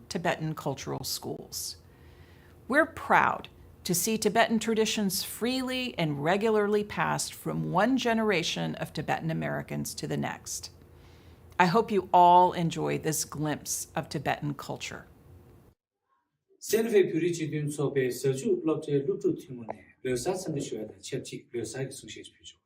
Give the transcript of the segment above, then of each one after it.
Tibetan cultural schools. We're proud to see Tibetan traditions freely and regularly passed from one generation of Tibetan Americans to the next. I hope you all enjoy this glimpse of Tibetan culture. SFIS pürücüdüğüm sohbet sözcü upload'e lutu tümüne lösa sanışıya da çepçik lösa sunşeç pürücüğü.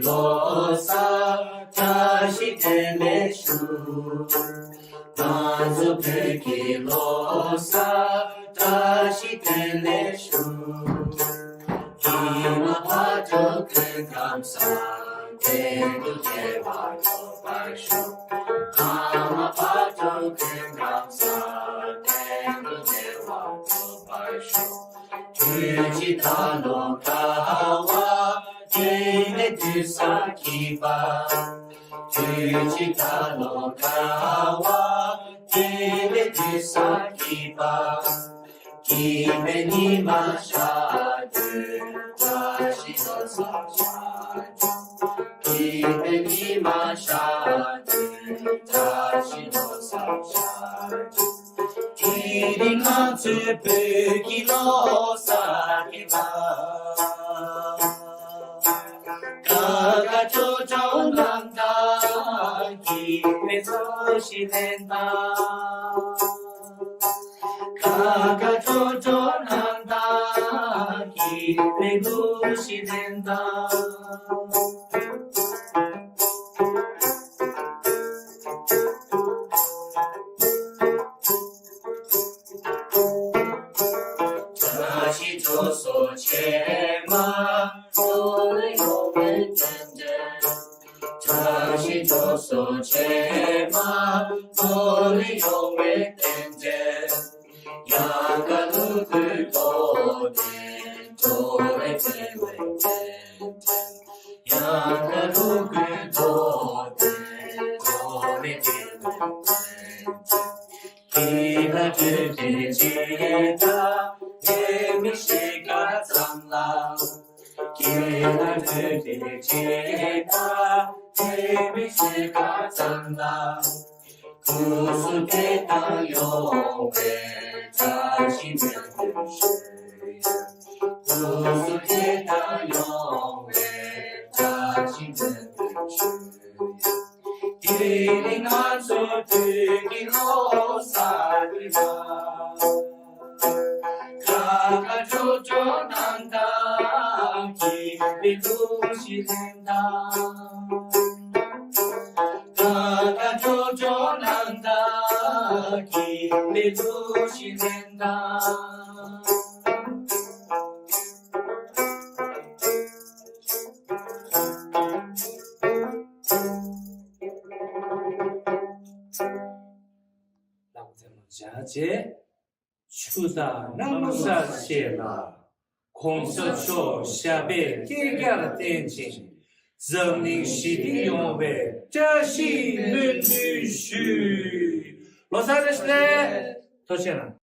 Losa tashi teleshu, manzo peki losa tashi teleshu, ima pato kengamsa tengu jeva topashu, ama pato kengamsa tengu jeva topashu, Uchitano kawa Tsa kiba, Tujita no kawa, Tsa kiba, Kime ni mashadu, Tashi no samshadu, Kime ni mashadu, Tashi no samshadu, Kiri katsu puki no sakiba, Kaga jojo nanda, kime zoshi nenda. Kaga jojo nanda, kime zoshi nenda. Tashi joso chema, Tashi joso chema, tori yome tenje, yaga nuku tote, tore tewe tente, yaga nuku tote, tore tewe tente, kiba kute jeta, emi shika zamla, kiba kute jeta, emi shika zamla, kusuketa yowe, tashi meru shuya, kusuketa yowe, tashi meru shuya, kiri natsu tuki no sakiba, kaka jojo nanda, kimi dushi nenda. Kaka jojo nanda, kimi dushi nenda. 자제 추사 남사 셰라 공서초 샤베 깨가라 댄칭 정닝 시디 용베 자시 눈누슈 로사르스네 도시나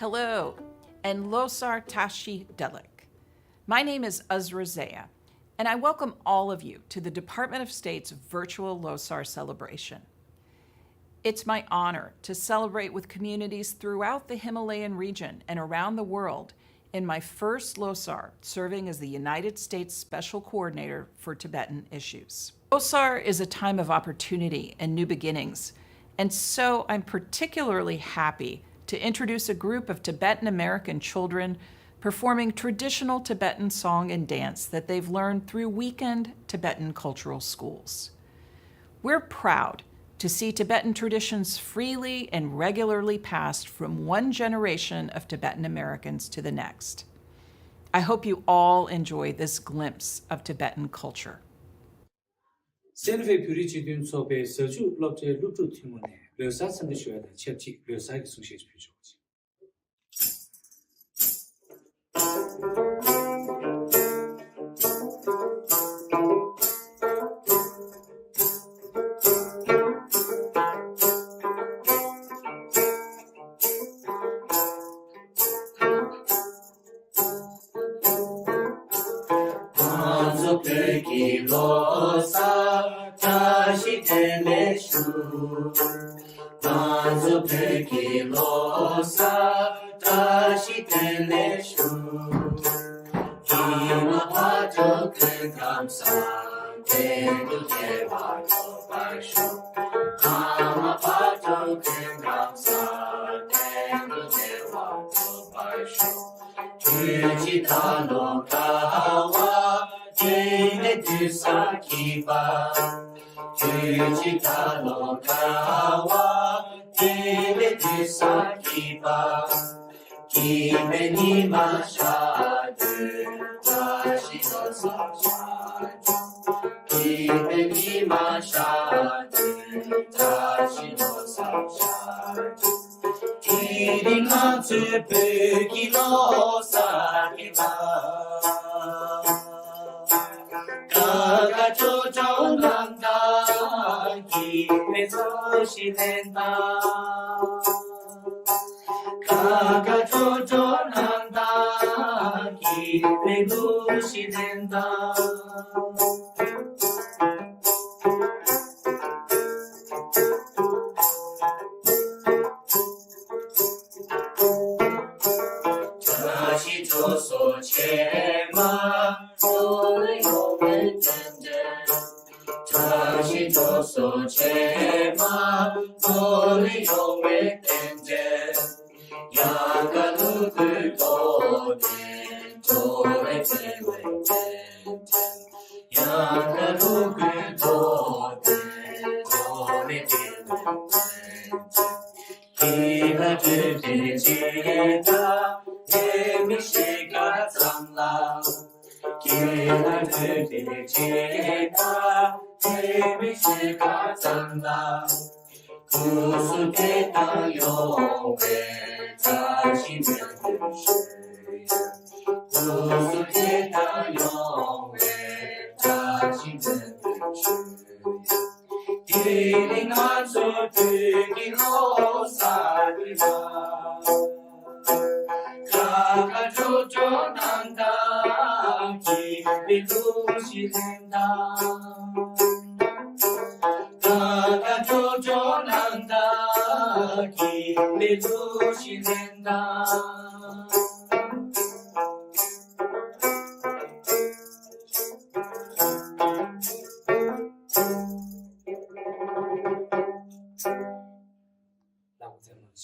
Hello, and Losar Tashi Delik. My name is Uzra Zaya, and I welcome all of you to the Department of State's virtual Losar celebration. It's my honor to celebrate with communities throughout the Himalayan region and around the world in my first Losar serving as the United States Special Coordinator for Tibetan Issues. Losar is a time of opportunity and new beginnings, and so I'm particularly happy to introduce a group of Tibetan American children performing traditional Tibetan song and dance that they've learned through weekend Tibetan cultural schools. We're proud to see Tibetan traditions freely and regularly passed from one generation of Tibetan Americans to the next. I hope you all enjoy this glimpse of Tibetan culture. SFIS pürücüdüğün sohbet sözcü blokçe lütfu tümüne lösa sanışıyordu çepçi lösa ki sunşeç pürücüğü.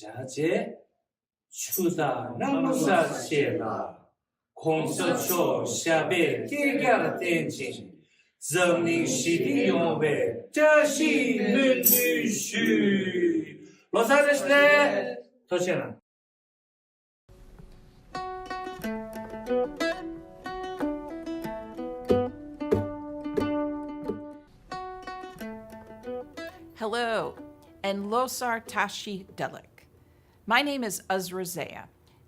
자제 추다 남사 셰라 공서초 샤베 깨가 댄진 정ning 시디 용베 자시 눈주슈 로사데스네 도시나 Hello, and Losar Tashi Delik. My name is Uzra Zaya,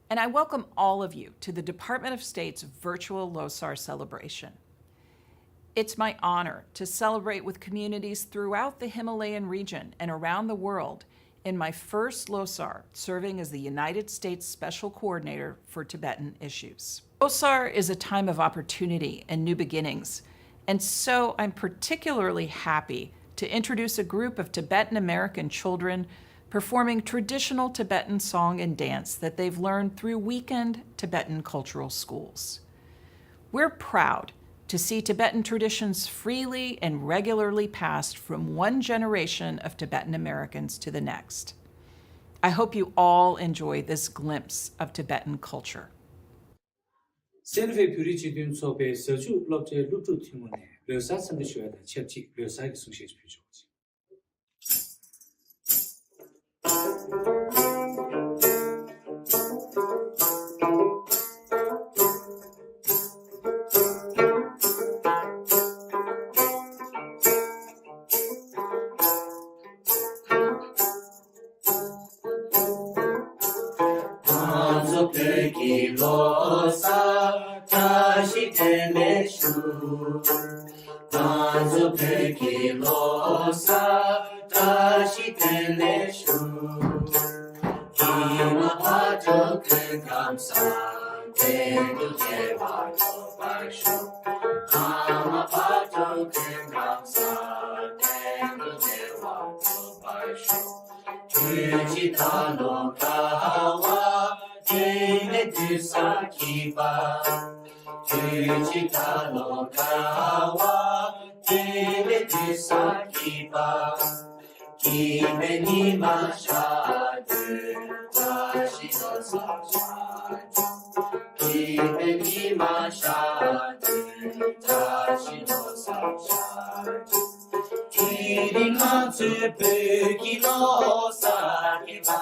and I welcome all of you to the Department of State's virtual Losar celebration. It's my honor to celebrate with communities throughout the Himalayan region and around the world in my first LOSAR, serving as the United States Special Coordinator for Tibetan issues. LOSAR is a time of opportunity and new beginnings, and so I'm particularly happy to introduce a group of Tibetan American children performing traditional Tibetan song and dance that they've learned through weekend Tibetan cultural schools. We're proud to see Tibetan traditions freely and regularly passed from one generation of Tibetan Americans to the next. I hope you all enjoy this glimpse of Tibetan culture. SFIS purity sobe seju lobje lutu timone le sa samde shwe da chepchi le sa ge sung she pyu jo. Losa tashi teleshu Nazo peki losa tashi teleshu Hima pato kengamsa Tendu tewa tobaishu Hama pato kengamsa Tendu tewa tobaishu Uchita no kawa Sa kiba, Uchita no kawa, sa kiba, Kime ni mashadu, Tashi no sashadu, Kime ni mashadu, Tashi no sashadu, Kiri matsu peki no sakiba.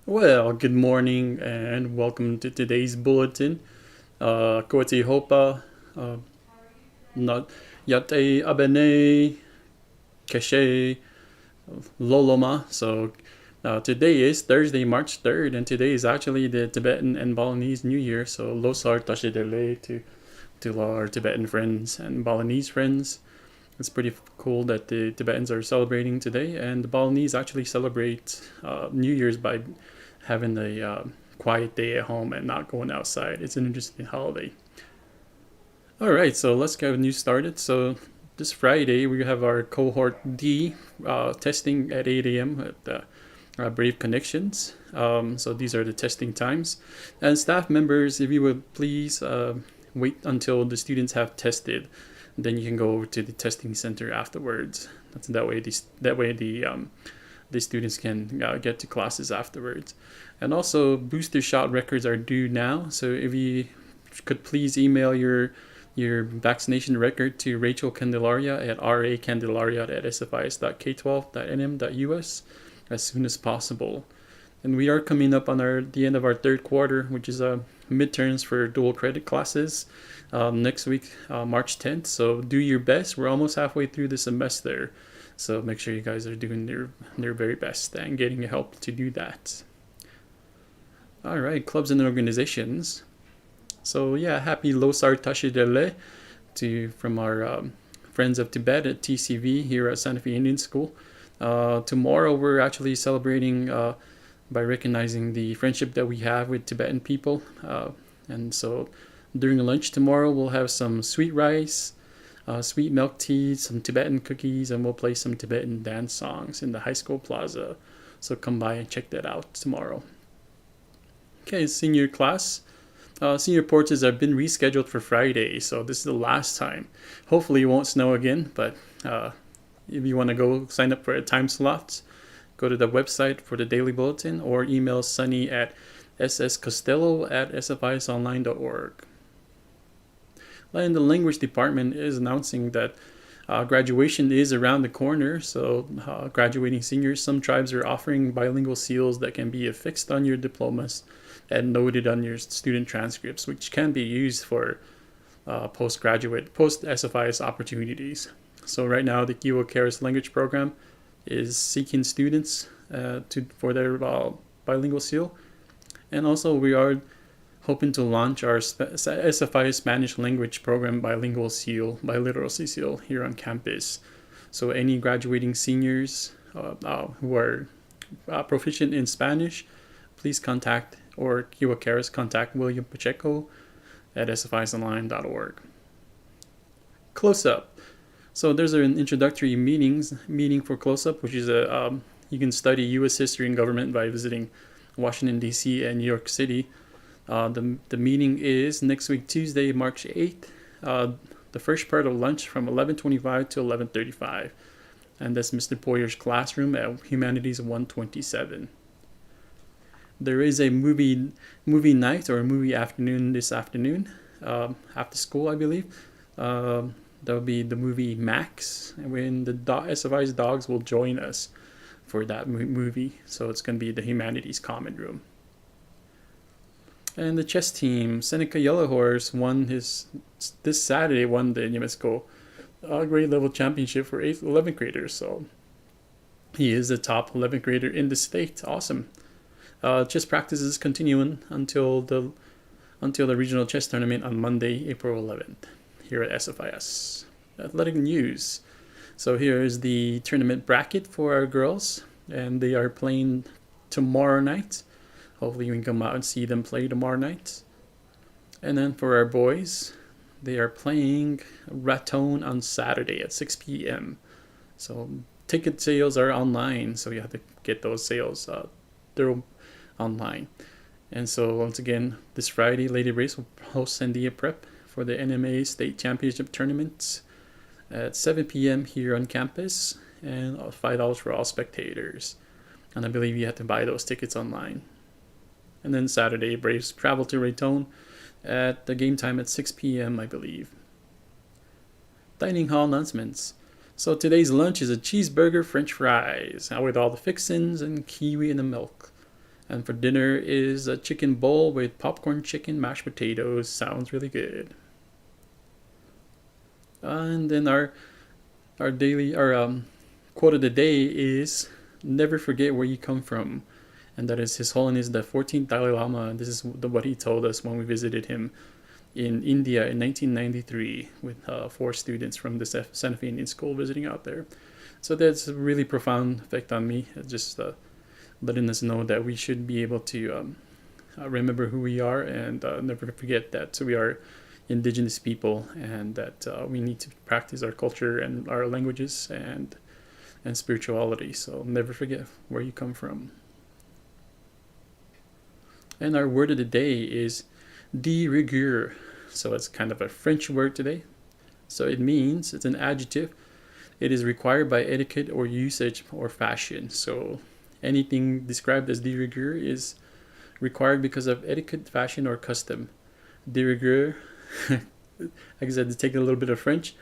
Well, good morning and welcome to today's bulletin. Koati hopa, not yate abene, keshe, loloma. So today is Thursday, March 3rd, and today is actually the Tibetan and Balinese New Year. So losar tashidele to our Tibetan friends and Balinese friends. It's pretty cool that the Tibetans are celebrating today, and the Balinese actually celebrate New Year's by having a quiet day at home and not going outside. It's an interesting holiday. All right, so let's get a new started. So this Friday, we have our cohort D testing at 8 a.m. at Brave Connections. So these are the testing times. And staff members, if you would please wait until the students have tested. Then you can go over to the testing center afterwards. That way the students can get to classes afterwards. And also, booster shot records are due now. So if you could please email your vaccination record to Rachel Candelaria at racandelaria@sfis.k12.nm.us as soon as possible. And we are coming up on the end of our third quarter, which is midterms for dual credit classes next week, March 10th. So do your best. We're almost halfway through the semester. So make sure you guys are doing their very best and getting help to do that. All right, clubs and organizations. So yeah, happy Losar Tashidele from our Friends of Tibet at TCV here at Santa Fe Indian School. Tomorrow we're actually celebrating by recognizing the friendship that we have with Tibetan people. And so during lunch tomorrow, we'll have some sweet rice, sweet milk tea, some Tibetan cookies, and we'll play some Tibetan dance songs in the high school plaza. So come by and check that out tomorrow. Okay, senior class. Senior portraits have been rescheduled for Friday, so this is the last time. Hopefully it won't snow again, but if you want to go sign up for a time slot, go to the website for the daily bulletin or email Sunny at sscostello@sfisonline.org. And the language department is announcing that graduation is around the corner. So graduating seniors, some tribes are offering bilingual seals that can be affixed on your diplomas and noted on your student transcripts, which can be used for post-SFIS opportunities. So right now, the Kiwa Cares language program is seeking students for their bilingual seal. And also we are hoping to launch our SFIS Spanish language program bilingual seal, biliteracy seal here on campus. So any graduating seniors who are proficient in Spanish, please contact, or Kiwa Cares, contact William Pacheco at sfisonline.org. Close Up. So there's an introductory meeting for Close Up, which is you can study U.S. history and government by visiting Washington, D.C. and New York City. The meeting is next week, Tuesday, March 8th. The first part of lunch from 11:25 to 11:35. And that's Mr. Poyer's classroom at Humanities 127. There is a movie night or a movie afternoon this afternoon, after school, I believe. That'll be the movie Max, when the SFI's dogs will join us for that movie. So it's going to be the Humanities Common Room. And the chess team, Seneca Yellow Horse, this Saturday won the UNESCO grade level championship for 11th graders. So he is the top 11th grader in the state. Awesome. Chess practices continuing until the regional chess tournament on Monday, April 11th, here at SFIS. Athletic news. So here is the tournament bracket for our girls, and they are playing tomorrow night. Hopefully you can come out and see them play tomorrow night. And then for our boys, they are playing Raton on Saturday at 6 p.m. So ticket sales are online, so you have to get those sales. They're online. And so once again, this Friday, Lady Race will host Sandia Prep for the NMA State Championship Tournament at 7 p.m. here on campus, and $5 for all spectators. And I believe you have to buy those tickets online. And then Saturday, Braves travel to Raton at the game time at 6 p.m., I believe. Dining hall announcements. So today's lunch is a cheeseburger, french fries, with all the fixins and kiwi in the milk. And for dinner is a chicken bowl with popcorn chicken, mashed potatoes. Sounds really good. And then our quote of the day is, never forget where you come from. And that is His Holiness the 14th Dalai Lama. And this is what he told us when we visited him in India in 1993 with 4 students from the Santa Fe Indian School visiting out there. So that's a really profound effect on me. Just letting us know that we should be able to remember who we are and never forget that we are indigenous people, and that we need to practice our culture and our languages and spirituality. So never forget where you come from. And our word of the day is de rigueur. So it's kind of a French word today. So it means, it's an adjective. It is required by etiquette or usage or fashion. So anything described as de rigueur is required because of etiquette, fashion, or custom. De rigueur, like I said, to take a little bit of French,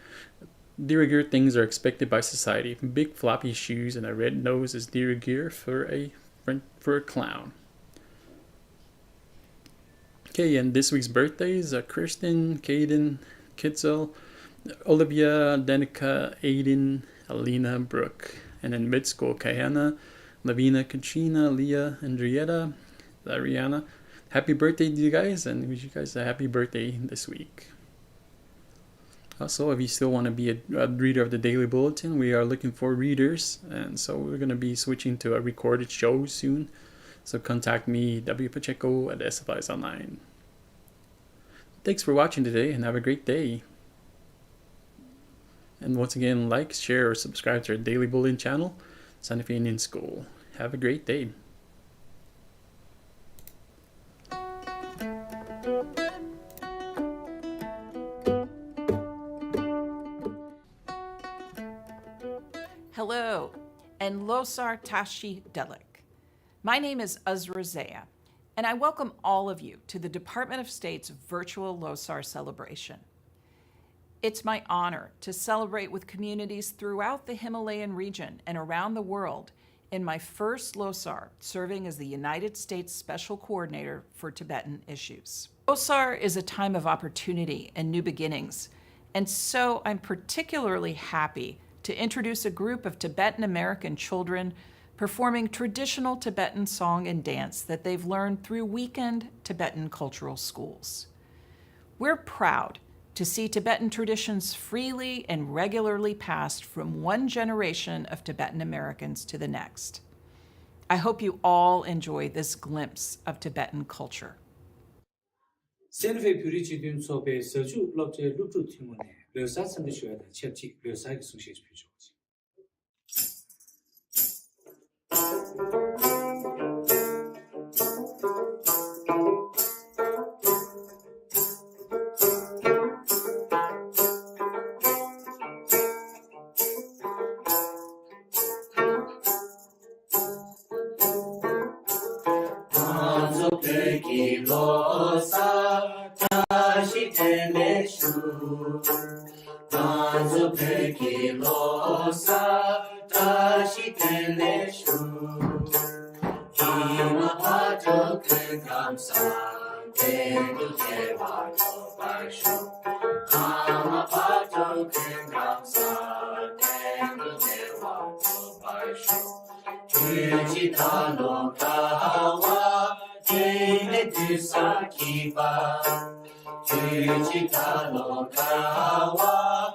de rigueur things are expected by society. Big floppy shoes and a red nose is de rigueur for a clown. Okay, and this week's birthdays are Kirsten, Caden, Kitzel, Olivia, Danica, Aiden, Alina, Brooke. And in mid-school, Kayana, Lavina, Katrina, Leah, Andrietta, Ariana. Happy birthday to you guys, and wish you guys a happy birthday this week. Also, if you still want to be a reader of the Daily Bulletin, we are looking for readers, and so we're going to be switching to a recorded show soon. So contact me, W. Pacheco at SFIS Online. Thanks for watching today, and have a great day. And once again, like, share, or subscribe to our Daily Bulletin channel, Santa Fe Indian School. Have a great day. Hello, and Losar Tashi Delik. My name is Uzra Zaya, and I welcome all of you to the Department of State's virtual Losar celebration. It's my honor to celebrate with communities throughout the Himalayan region and around the world in my first Losar, serving as the United States Special Coordinator for Tibetan issues. Losar is a time of opportunity and new beginnings, and so I'm particularly happy to introduce a group of Tibetan American children performing traditional Tibetan song and dance that they've learned through weekend Tibetan cultural schools. We're proud to see Tibetan traditions freely and regularly passed from one generation of Tibetan Americans to the next. I hope you all enjoy this glimpse of Tibetan culture. SFIS 뷰리지든 소배 서주 럭제 루트 팀원에 르사 선대셔야 챕지 르사의 승시지 표정지. 기로사 다시 텔레슈 단수 기로사 다시 텔레슈 이마파저 큰 감사 대두 대화저 발쇼 아마파저 큰 감사 대두 대화저 발쇼 유지단노 가와 Sa kipa, Jujita no kawa,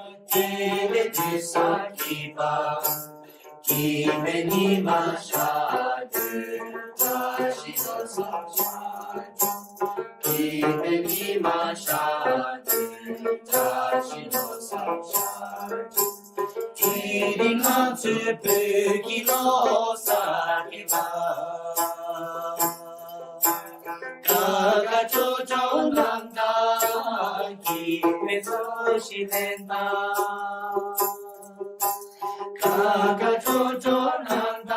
Sa kipa, Kime ni mashadu, Tashi no sashadu, Kime ni mashadu, Tashi no sashadu, Kiri matsu puki no sakipa. 가가 조종한다 김에서 시낸다 가가 조종한다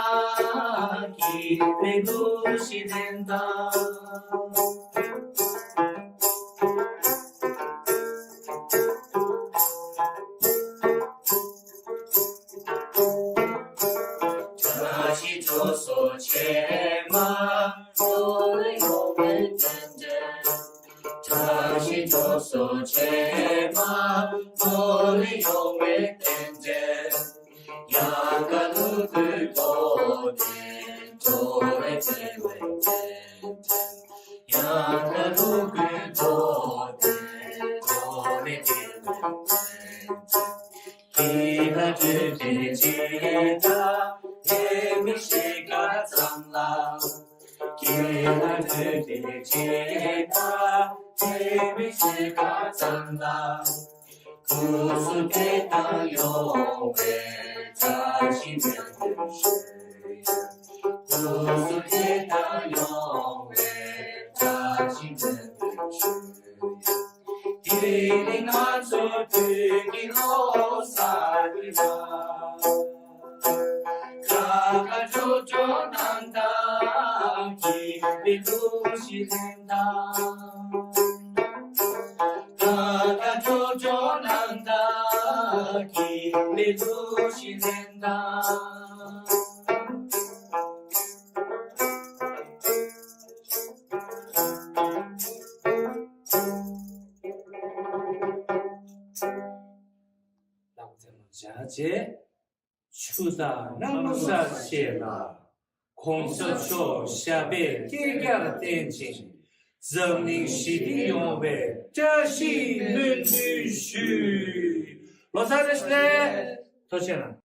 김에서 시낸다 다시 조소 제마 다시 조소 제마 너의 용의 텐제 야가 누굴 도네 도네 제외 야가 누굴 도네 도네 제외 기가 들지다 예미시가 장라 기가 들지다 예미시가 장라 구수대다 용의 자신을 주여 구수대다 용의 자신을 주여 디링아서 듣기로 살리라 가가 조종한다 기비 두시된다 가가 조종한다 기비 두시된다 자제 추다 남무사 시라 공서초 샤베 깨가라 땡진 정닝 시디 용베 자시 눈주슈 로사르스네 도시나